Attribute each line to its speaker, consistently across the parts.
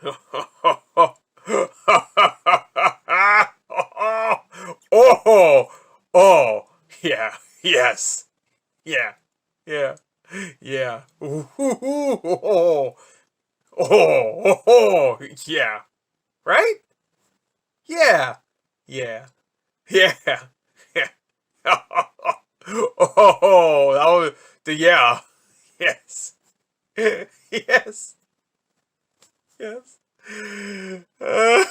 Speaker 1: Oh, oh, yeah, yes, yeah, yeah, yeah. Ooh, oh, oh, oh, yeah, right? Yeah, yeah, yeah, yeah. Oh, that was the yeah, yes, yes, yes. Uh,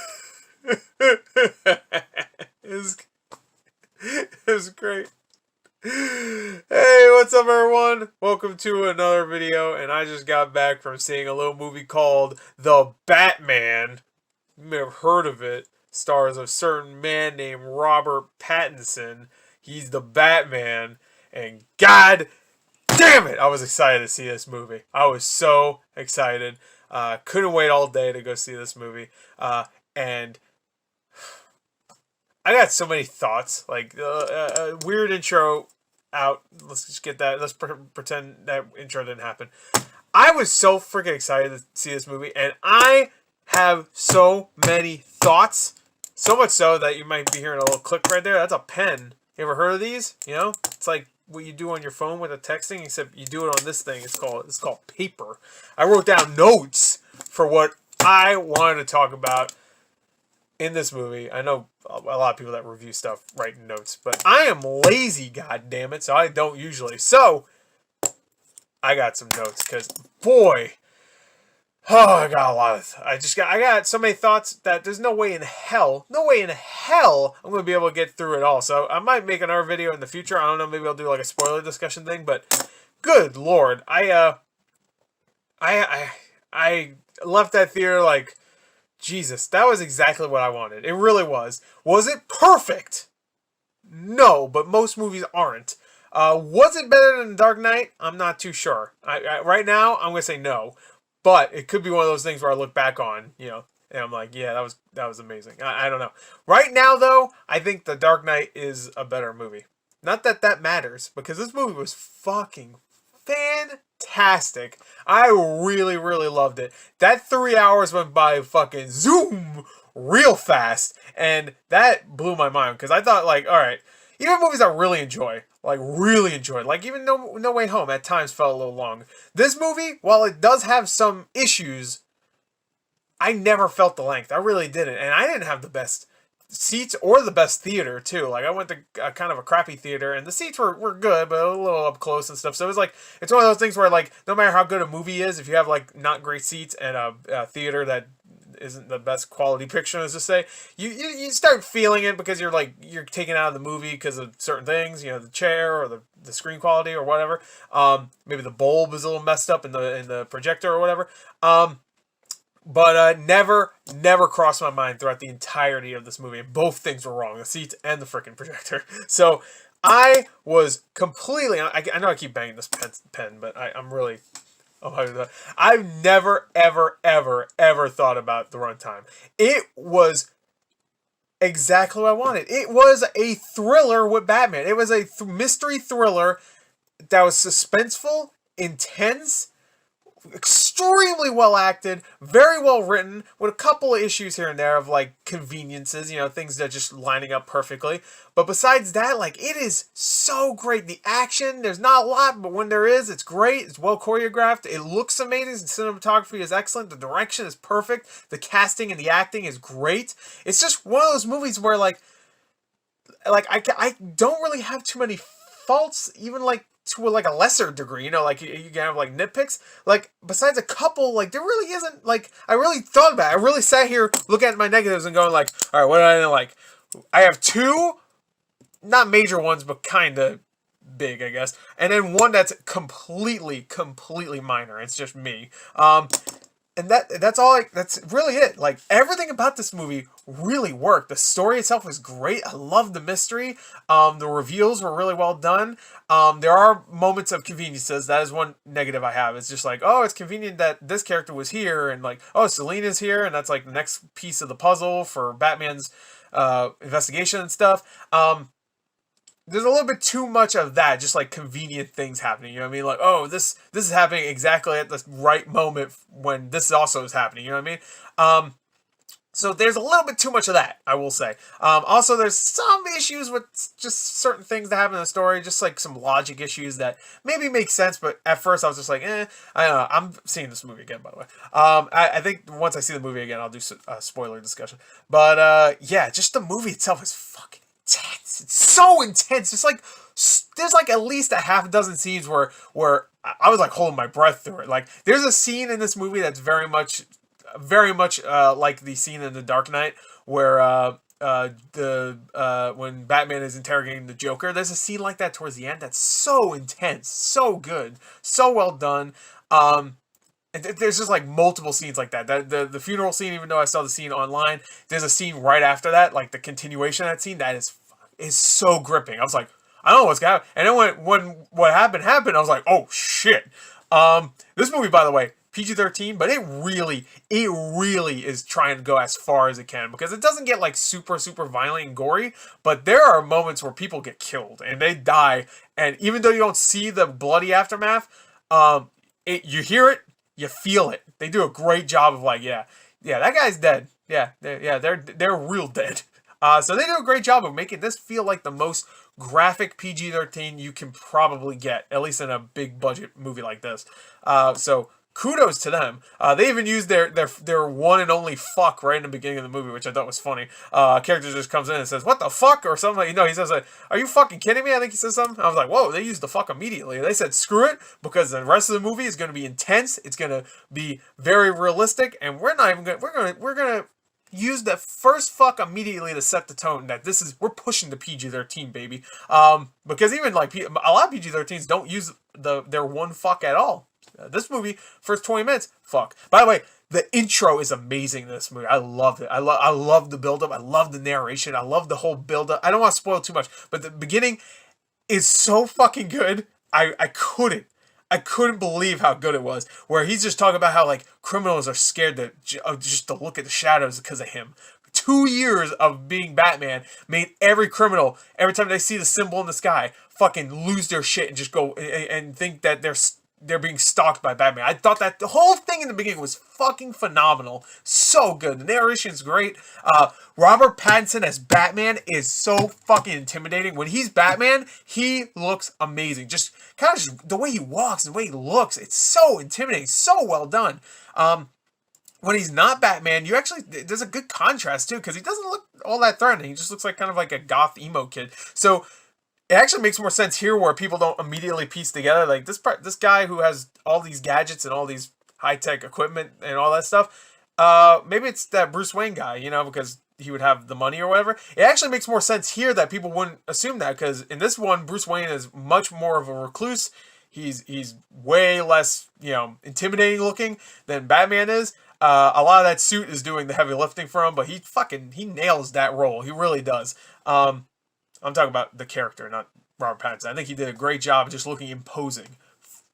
Speaker 1: it's, it's great. Hey, what's up, everyone? Welcome to another video, and I just got back from seeing a little movie called The Batman. You may have heard of it. Stars a certain man named Robert Pattinson. He's the Batman, and God damn it, I was excited to see this movie. I was so excited. Couldn't wait all day to go see this movie. And I got so many thoughts. Like, weird intro out. Let's just get that. Let's pretend that intro didn't happen. I was so freaking excited to see this movie, and I have so many thoughts. So much so that you might be hearing a little click right there. That's a pen. You ever heard of these? You know, it's like what you do on your phone with the texting, except you do it on this thing. It's called paper. I wrote down notes for what I wanted to talk about in this movie. I know a lot of people that review stuff write notes, but I am lazy, god damn it, so I don't usually. So I got some notes because boy, oh, I got a lot of. I got so many thoughts that there's no way in hell I'm gonna be able to get through it all. So I might make another video in the future. I don't know, maybe I'll do like a spoiler discussion thing. But good lord, I left that theater like, Jesus, that was exactly what I wanted. It really was. Was it perfect? No, but most movies aren't. Was it better than Dark Knight? I'm not too sure. Right now, I'm gonna say no. But it could be one of those things where I look back on, you know, and I'm like, yeah, that was amazing. I don't know. Right now, though, I think The Dark Knight is a better movie. Not that that matters, because this movie was fucking fantastic. I really, really loved it. That 3 hours went by fucking zoom real fast, and that blew my mind, because I thought, like, all right, even movies I really enjoy, like even No Way Home at times felt a little long. This movie, while it does have some issues, I never felt the length. I really didn't, and I didn't have the best seats or the best theater too. Like I went to kind of a crappy theater, and the seats were good, but a little up close and stuff. So it was like it's one of those things where like no matter how good a movie is, if you have like not great seats and a theater that isn't the best quality picture, let's just say, you start feeling it because you're taken out of the movie because of certain things, you know, the chair or the screen quality or whatever. Maybe the bulb is a little messed up in the projector or whatever. But never crossed my mind throughout the entirety of this movie. Both things were wrong, the seats and the freaking projector. So I was completely, I know I keep banging this pen, but I'm really, I've never, ever thought about the runtime. It was exactly what I wanted. It was a thriller with Batman. It was a mystery thriller that was suspenseful, intense, extremely well acted, very well written, with a couple of issues here and there of like conveniences, you know, things that just lining up perfectly. But besides that, like, it is so great. The action, there's not a lot, but when there is, it's great. It's well choreographed. It looks amazing. The cinematography is excellent. The direction is perfect. The casting and the acting is great. It's just one of those movies where like I don't really have too many faults, even like to like a lesser degree, you know, like you can have like nitpicks, like besides a couple, like there really isn't, like I really thought about it. I really sat here looking at my negatives and going like, all right, what did I like? I have two, not major ones, but kind of big, I guess, and then one that's completely minor. It's just me. And that's all. That's really it. Like everything about this movie really worked. The story itself was great. I loved the mystery. The reveals were really well done. There are moments of conveniences. That is one negative I have. It's just like, oh, it's convenient that this character was here, and like, oh, Selina's here, and that's like the next piece of the puzzle for Batman's investigation and stuff. there's a little bit too much of that, just like convenient things happening. You know what I mean? Like, oh, this is happening exactly at the right moment when this also is happening. You know what I mean? So there's a little bit too much of that, I will say. Also, there's some issues with just certain things that happen in the story, just like some logic issues that maybe make sense, but at first I was just like, I don't know. I'm seeing this movie again, by the way. I think once I see the movie again, I'll do a spoiler discussion. But yeah, just the movie itself is fucking intense. It's so intense. It's like there's like at least a half dozen scenes where I was like holding my breath through it. Like there's a scene in this movie that's very much like the scene in The Dark Knight where when Batman is interrogating the Joker. There's a scene like that towards the end that's so intense, so good, so well done. And there's just like multiple scenes like that. The funeral scene, even though I saw the scene online, there's a scene right after that, like the continuation of that scene that is so gripping. I was like, I don't know what's gonna happen. And then when what happened, I was like, oh shit. This movie, by the way, PG-13, but it really is trying to go as far as it can, because it doesn't get like super violent and gory, but there are moments where people get killed and they die, and even though you don't see the bloody aftermath, you hear it, you feel it. They do a great job of like, yeah, that guy's dead. They're real dead. So they do a great job of making this feel like the most graphic PG-13 you can probably get, at least in a big budget movie like this. So kudos to them. They even used their one and only fuck right in the beginning of the movie, which I thought was funny. A character just comes in and says, "What the fuck?" or something. You know, he says, "Are you fucking kidding me?" I think he says something. I was like, "Whoa!" They used the fuck immediately. They said, "Screw it," because the rest of the movie is going to be intense. It's going to be very realistic, and we're gonna use the first fuck immediately to set the tone that we're pushing the PG-13, baby. Because even like a lot of PG-13s don't use their one fuck at all. This movie, first 20 minutes, fuck. By the way, the intro is amazing in this movie. I loved it. I love the build-up. I love the narration. I love the whole build-up. I don't want to spoil too much, but the beginning is so fucking good. I couldn't believe how good it was. Where he's just talking about how like criminals are scared just to look at the shadows because of him. 2 years of being Batman made every criminal, every time they see the symbol in the sky, fucking lose their shit and just go and think that they're being stalked by Batman. I thought that the whole thing in the beginning was fucking phenomenal. So good. The narration's great. Robert Pattinson as Batman is so fucking intimidating. When he's Batman, he looks amazing. Just kind of the way he walks, the way he looks, it's so intimidating. So well done. When he's not Batman, there's a good contrast too, because he doesn't look all that threatening. He just looks like kind of like a goth emo kid. So it actually makes more sense here where people don't immediately piece together like this guy who has all these gadgets and all these high-tech equipment and all that stuff. Maybe it's that Bruce Wayne guy, you know, because he would have the money or whatever. It actually makes more sense here that people wouldn't assume that, because in this one, Bruce Wayne is much more of a recluse. He's way less, you know, intimidating looking than Batman is. A lot of that suit is doing the heavy lifting for him, but he nails that role. He really does. I'm talking about the character, not Robert Pattinson. I think he did a great job of just looking imposing.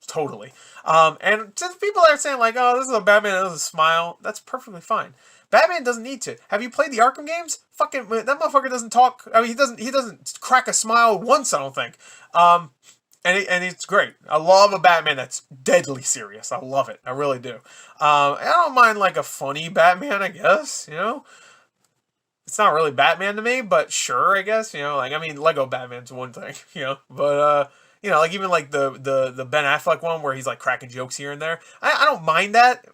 Speaker 1: Totally. And since people are saying like, oh, this is a Batman that doesn't smile, that's perfectly fine. Batman doesn't need to. Have you played the Arkham games? Fucking, that motherfucker doesn't talk. I mean, he doesn't crack a smile once, I don't think. And it's great. I love a Batman that's deadly serious. I love it. I really do. I don't mind like a funny Batman, I guess, you know? It's not really Batman to me, but sure, I guess, you know, like, I mean, Lego Batman's one thing, you know, but, you know, like, even, like, the Ben Affleck one where he's, like, cracking jokes here and there, I don't mind that,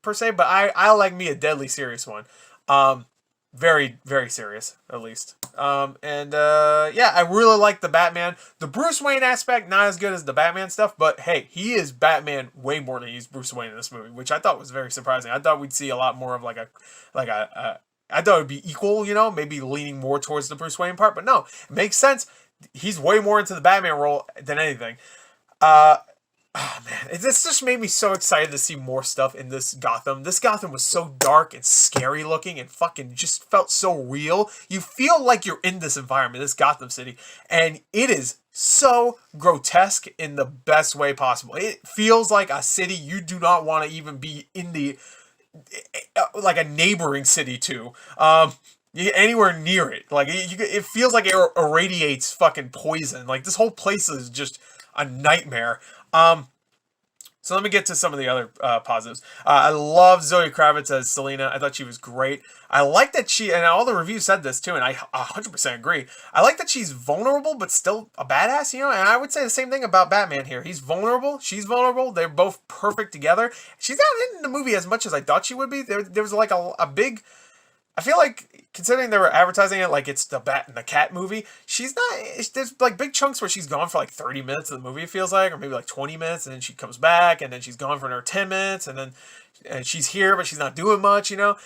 Speaker 1: per se, but I like me a deadly serious one, very, very serious, at least, yeah, I really like the Batman, the Bruce Wayne aspect, not as good as the Batman stuff, but, hey, he is Batman way more than he's Bruce Wayne in this movie, which I thought was very surprising. I thought we'd see a lot more of, I thought it would be equal, you know, maybe leaning more towards the Bruce Wayne part, but no, it makes sense. He's way more into the Batman role than anything. Oh man, this just made me so excited to see more stuff in this Gotham. This Gotham was so dark and scary looking and fucking just felt so real. You feel like you're in this environment, this Gotham City, and it is so grotesque in the best way possible. It feels like a city you do not want to even be in like a neighboring city to. You get anywhere near it. Like, it feels like it irradiates fucking poison. Like, this whole place is just a nightmare. So let me get to some of the other positives. I love Zoe Kravitz as Selena. I thought she was great. I like that and all the reviews said this too, and I 100% agree. I like that she's vulnerable, but still a badass, you know? And I would say the same thing about Batman here. He's vulnerable, she's vulnerable, they're both perfect together. She's not in the movie as much as I thought she would be. There was like a big... I feel like, considering they were advertising it like it's the Bat and the Cat movie, she's not... There's like big chunks where she's gone for like 30 minutes of the movie, it feels like, or maybe like 20 minutes, and then she comes back, and then she's gone for another 10 minutes, and then she's here, but she's not doing much, you know?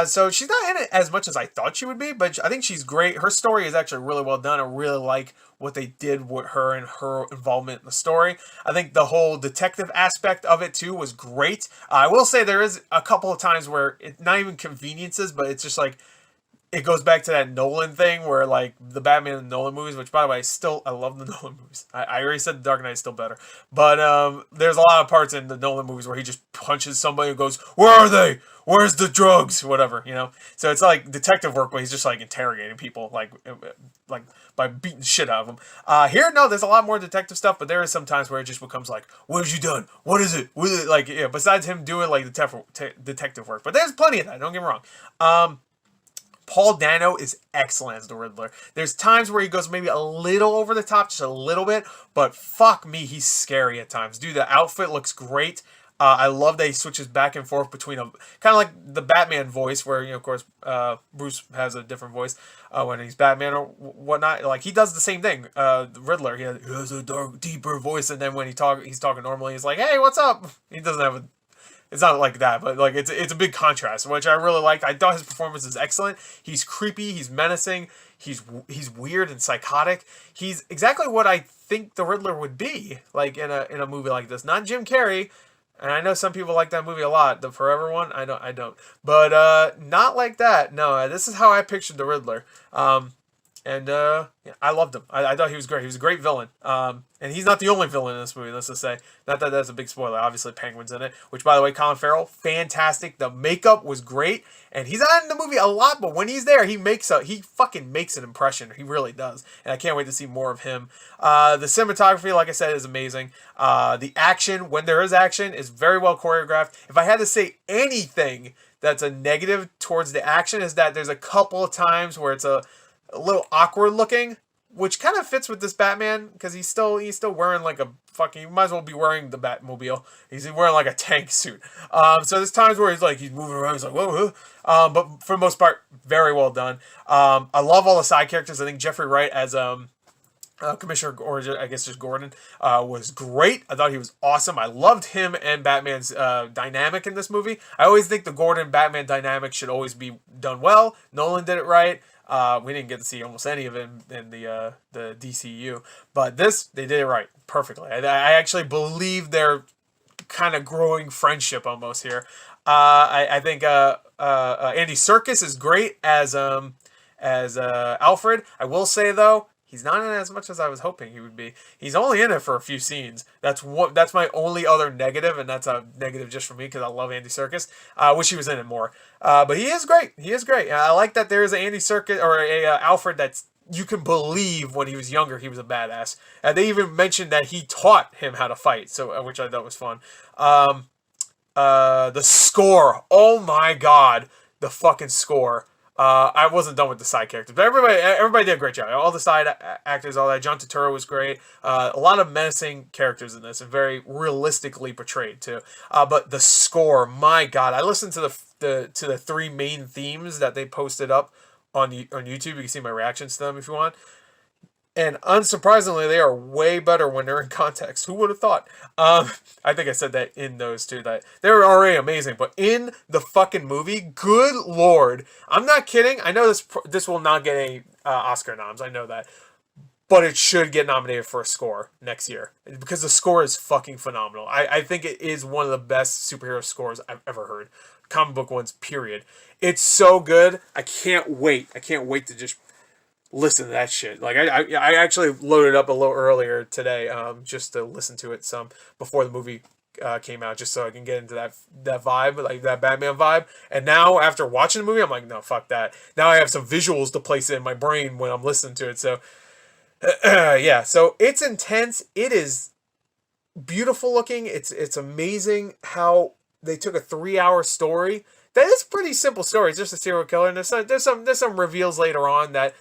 Speaker 1: So she's not in it as much as I thought she would be, but I think she's great. Her story is actually really well done. I really like what they did with her and her involvement in the story. I think the whole detective aspect of it, too, was great. I will say there is a couple of times where, not even conveniences, but it's just like, it goes back to that Nolan thing where, like, the Batman and Nolan movies, which, by the way, I love the Nolan movies. I already said The Dark Knight is still better. But there's a lot of parts in the Nolan movies where he just punches somebody and goes, "Where are they? Where's the drugs?" Whatever, you know? So it's like detective work where he's just, like, interrogating people, like by beating shit out of them. Here, no, there's a lot more detective stuff, but there is some times where it just becomes like, "What have you done? What is it?" Like, yeah, besides him doing, like, detective work. But there's plenty of that, don't get me wrong. Paul Dano is excellent as the Riddler. There's times where he goes maybe a little over the top, just a little bit, but fuck me, he's scary at times. Dude, the outfit looks great. I love that he switches back and forth between kind of like the Batman voice, where, you know, of course, Bruce has a different voice when he's Batman or whatnot. Like, he does the same thing. The Riddler, he has a dark, deeper voice, and then when he's talking normally, he's like, "Hey, what's up?" He doesn't have a... It's not like that, but like it's a big contrast, which I really liked. I thought his performance is excellent. He's creepy, he's menacing, he's weird and psychotic. He's exactly what I think the Riddler would be, like in a movie like this. Not Jim Carrey, and I know some people like that movie a lot, the Forever one. I don't, but not like that. No, this is how I pictured the Riddler. Yeah, I loved him. I thought he was great. He was a great villain. And he's not the only villain in this movie, let's just say. Not that that's a big spoiler. Obviously, Penguin's in it. Which, by the way, Colin Farrell, fantastic. The makeup was great. And he's not in the movie a lot, but when he's there, he fucking makes an impression. He really does. And I can't wait to see more of him. The cinematography, like I said, is amazing. The action, when there is action, is very well choreographed. If I had to say anything that's a negative towards the action, is that there's a couple of times where it's a little awkward looking, which kind of fits with this Batman, because he's still wearing like a fucking... You might as well be wearing the Batmobile. He's wearing like a tank suit. So there's times where he's moving around. He's like, whoa. But for the most part, very well done. I love all the side characters. I think Jeffrey Wright as Commissioner, or I guess just Gordon, was great. I thought he was awesome. I loved him and Batman's dynamic in this movie. I always think the Gordon-Batman dynamic should always be done well. Nolan did it right. We didn't get to see almost any of it in the DCU, but they did it right perfectly. I actually believe they're kind of growing friendship almost here. I think Andy Serkis is great as Alfred. I will say though, he's not in it as much as I was hoping he would be. He's only in it for a few scenes. That's my only other negative, and that's a negative just for me because I love Andy Serkis. I wish he was in it more. But he is great. He is great. I like that there is an Andy Serkis or a Alfred that's you can believe when he was younger he was a badass. They even mentioned that he taught him how to fight, so which I thought was fun. The score. Oh my god, the fucking score. I wasn't done with the side characters, but everybody did a great job. All the side actors, all that. John Turturro was great. A lot of menacing characters in this, and very realistically portrayed too. But the score, my god! I listened to the three main themes that they posted up on YouTube. You can see my reactions to them if you want. And unsurprisingly, they are way better when they're in context. Who would have thought? I think I said that in those two, that they were already amazing. But in the fucking movie, good lord. I'm not kidding. I know this will not get any Oscar noms. I know that. But it should get nominated for a score next year. Because the score is fucking phenomenal. I think it is one of the best superhero scores I've ever heard. Comic book ones, period. It's so good. I can't wait. I can't wait to just listen to that shit. Like I actually loaded up a little earlier today, just to listen to it some before the movie came out, just so I can get into that vibe, like that Batman vibe. And now after watching the movie, I'm like, no, fuck that. Now I have some visuals to place it in my brain when I'm listening to it. So yeah, so it's intense. It is beautiful looking. It's amazing how they took a 3-hour story. That is a pretty simple story. It's just a serial killer, and there's some reveals later on that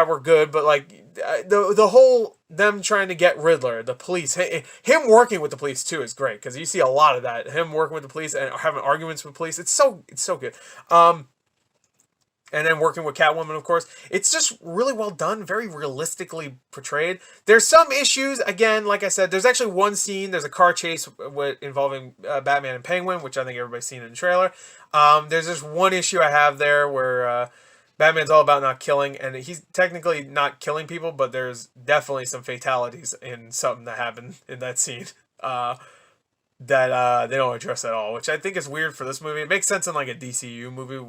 Speaker 1: were good, but like the whole them trying to get Riddler, the police, him working with the police too is great, because you see a lot of that, him working with the police and having arguments with police. It's so good. And then working with Catwoman, of course. It's just really well done, very realistically portrayed. There's some issues, again, like I said, there's actually one scene, there's a car chase involving Batman and Penguin, which I think everybody's seen in the trailer. There's just one issue I have there where Batman's all about not killing, and he's technically not killing people, but there's definitely some fatalities in something that happened in that scene that they don't address at all, which I think is weird for this movie. It makes sense in like a DCU movie,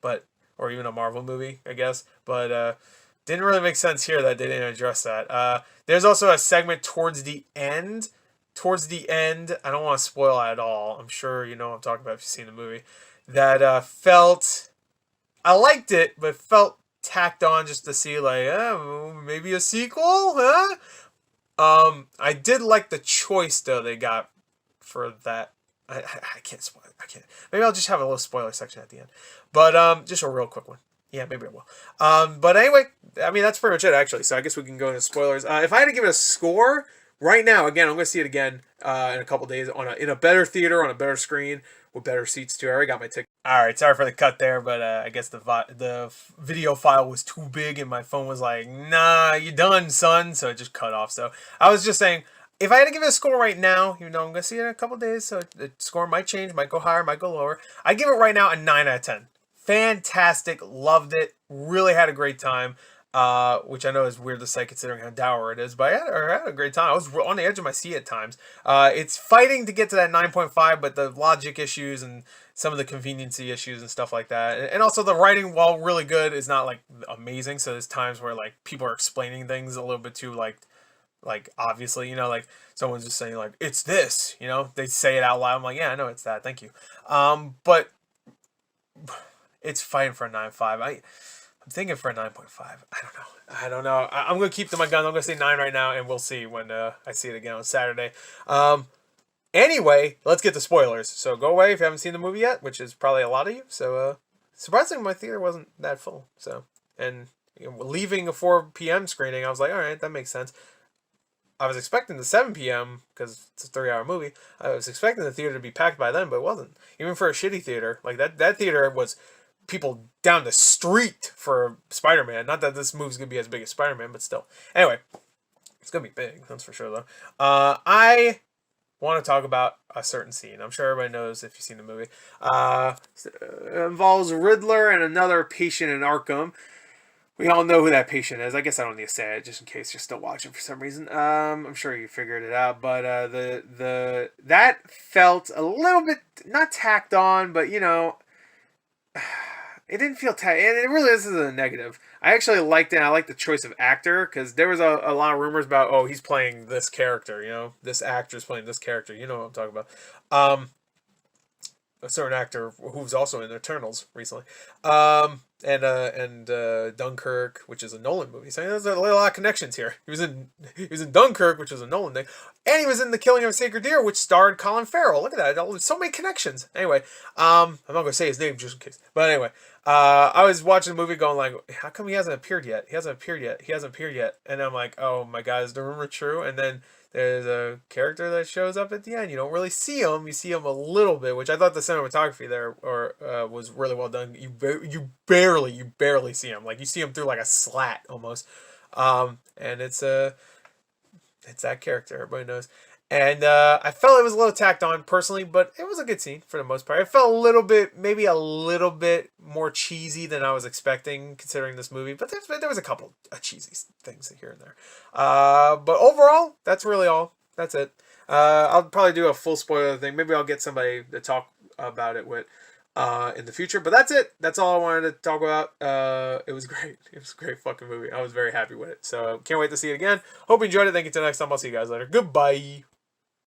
Speaker 1: but or even a Marvel movie, I guess, but didn't really make sense here that they didn't address that. There's also a segment towards the end. I don't want to spoil it at all. I'm sure you know what I'm talking about if you've seen the movie. That felt... I liked it, but felt tacked on just to see, like, maybe a sequel, huh? I did like the choice, though, they got for that. I can't spoil it. I can't. Maybe I'll just have a little spoiler section at the end. But just a real quick one. Yeah, maybe I will. But anyway, I mean, that's pretty much it, actually. So I guess we can go into spoilers. If I had to give it a score right now, again, I'm going to see it again in a couple days in a better theater, on a better screen, with better seats, too. I already got my ticket. Alright, sorry for the cut there, but I guess the video file was too big, and my phone was like, nah, you done, son. So it just cut off. So I was just saying, if I had to give it a score right now, even though I'm going to see it in a couple days, so the score might change, might go higher, might go lower. I give it right now a 9 out of 10. Fantastic. Loved it. Really had a great time. Which I know is weird to say considering how dour it is, but I had a great time. I was on the edge of my seat at times. It's fighting to get to that 9.5, but the logic issues and some of the conveniency issues and stuff like that. And also the writing, while really good, is not like amazing. So there's times where like people are explaining things a little bit too like obviously, you know, like someone's just saying like, it's this, you know, they say it out loud. I'm like, yeah, I know it's that. Thank you. But it's fighting for a 9.5. I'm thinking for a 9.5. I don't know. I'm going to keep to my gun. I'm going to say 9 right now, and we'll see when I see it again on Saturday. Anyway, let's get to spoilers. So go away if you haven't seen the movie yet, which is probably a lot of you. So surprisingly, my theater wasn't that full. So, and you know, leaving a 4 p.m. screening, I was like, all right, that makes sense. I was expecting the 7 p.m. because it's a 3-hour movie. I was expecting the theater to be packed by then, but it wasn't. Even for a shitty theater, like that theater was people down the street for Spider-Man. Not that this movie's gonna be as big as Spider-Man, but still. Anyway, it's gonna be big, that's for sure though. I want to talk about a certain scene. I'm sure everybody knows if you've seen the movie. It involves Riddler and another patient in Arkham. We all know who that patient is. I guess I don't need to say it just in case you're still watching for some reason. I'm sure you figured it out, but that felt a little bit not tacked on, but you know, it didn't feel it really isn't a negative. I actually liked it. I liked the choice of actor, because there was a lot of rumors about, oh, he's playing this character, you know, this actor's playing this character. You know what I'm talking about. A certain actor who's also in Eternals recently. And Dunkirk, which is a Nolan movie. So there's a lot of connections here. He was in Dunkirk, which was a Nolan thing, and he was in The Killing of a Sacred Deer, which starred Colin Farrell. Look at that! So many connections. Anyway, I'm not gonna say his name just in case. But anyway, I was watching the movie going like, how come he hasn't appeared yet? He hasn't appeared yet. And I'm like, oh my God, is the rumor true? And then there's a character that shows up at the end. You don't really see him. You see him a little bit, which I thought the cinematography there was really well done. You barely see him. Like you see him through like a slat almost. And it's that character everybody knows. And I felt it was a little tacked on personally, but it was a good scene for the most part. It felt maybe a little bit more cheesy than I was expecting considering this movie. But there was a couple of cheesy things here and there. But overall, that's really all. That's it. I'll probably do a full spoiler thing. Maybe I'll get somebody to talk about it with in the future. But that's it. That's all I wanted to talk about. It was great. It was a great fucking movie. I was very happy with it. So can't wait to see it again. Hope you enjoyed it. Thank you. Till next time. I'll see you guys later. Goodbye.